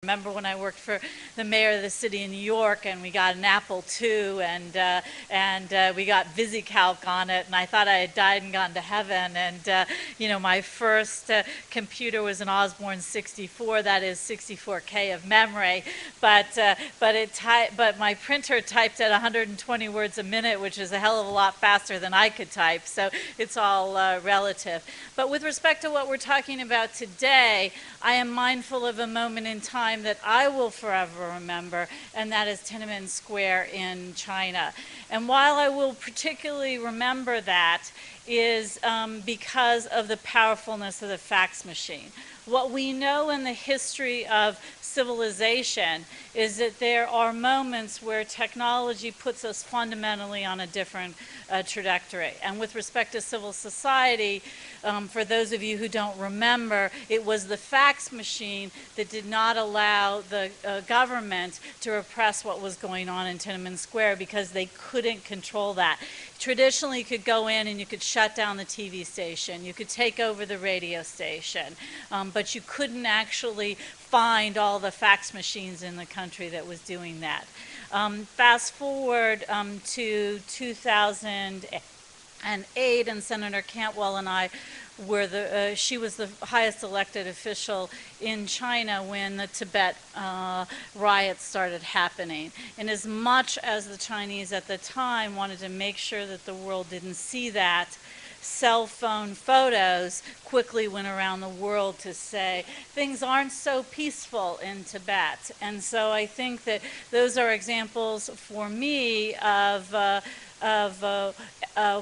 Remember when I worked for the mayor of the city of New York, and we got an Apple II, and we got VisiCalc on it, and I thought I had died and gone to heaven. And my first computer was an Osborne 64, that is 64K of memory, but my printer typed at 120 words a minute, which is a hell of a lot faster than I could type. So it's all relative. But with respect to what we're talking about today, I am mindful of a moment in time that I will forever remember, and that is Tiananmen Square in China. And while I will particularly remember that is because of the powerfulness of the fax machine. What we know in the history of civilization is that there are moments where technology puts us fundamentally on a different trajectory. And with respect to civil society, for those of you who don't remember, it was the fax machine that did not allow the government to repress what was going on in Tiananmen Square because they couldn't control that. Traditionally, you could go in and you could shut down the TV station, you could take over the radio station, but you couldn't actually find all the fax machines in the country that was doing that. Fast forward to 2008, and Senator Cantwell and I were she was the highest elected official in China when the Tibet riots started happening. And as much as the Chinese at the time wanted to make sure that the world didn't see that, cell phone photos quickly went around the world to say things aren't so peaceful in Tibet. And so I think that those are examples for me of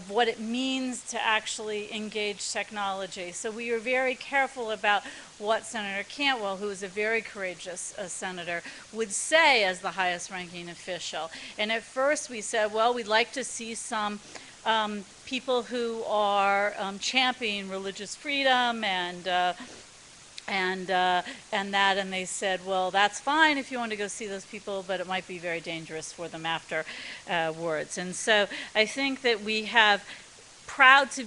what it means to actually engage technology. So we were very careful about what Senator Cantwell, who is a very courageous senator, would say as the highest ranking official. And at first we said, well, we'd like to see some people who are championing religious freedom and they said, well, that's fine if you want to go see those people, but it might be very dangerous for them afterwards. And so I think that we have proud to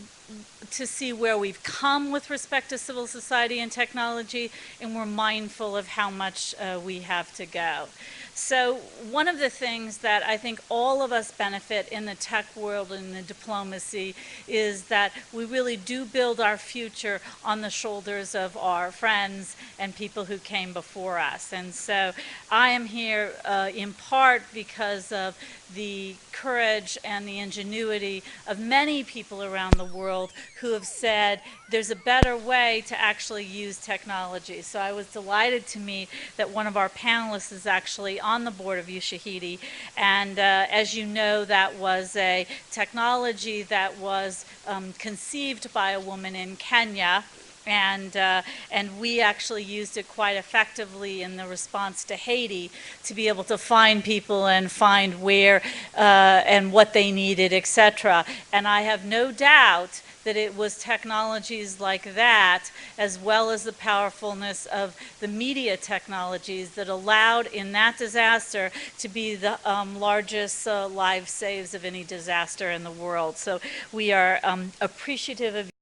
see where we've come with respect to civil society and technology, and we're mindful of how much we have to go. So one of the things that I think all of us benefit in the tech world and the diplomacy is that we really do build our future on the shoulders of our friends and people who came before us. And so I am here in part because of the courage and the ingenuity of many people around the world who have said there's a better way to actually use technology. So I was delighted to meet that one of our panelists is actually on the board of Ushahidi, and as you know, that was a technology that was conceived by a woman in Kenya. And we actually used it quite effectively in the response to Haiti to be able to find people and find where and what they needed, etc. And I have no doubt that it was technologies like that, as well as the powerfulness of the media technologies, that allowed in that disaster to be the largest life saves of any disaster in the world. So we are appreciative of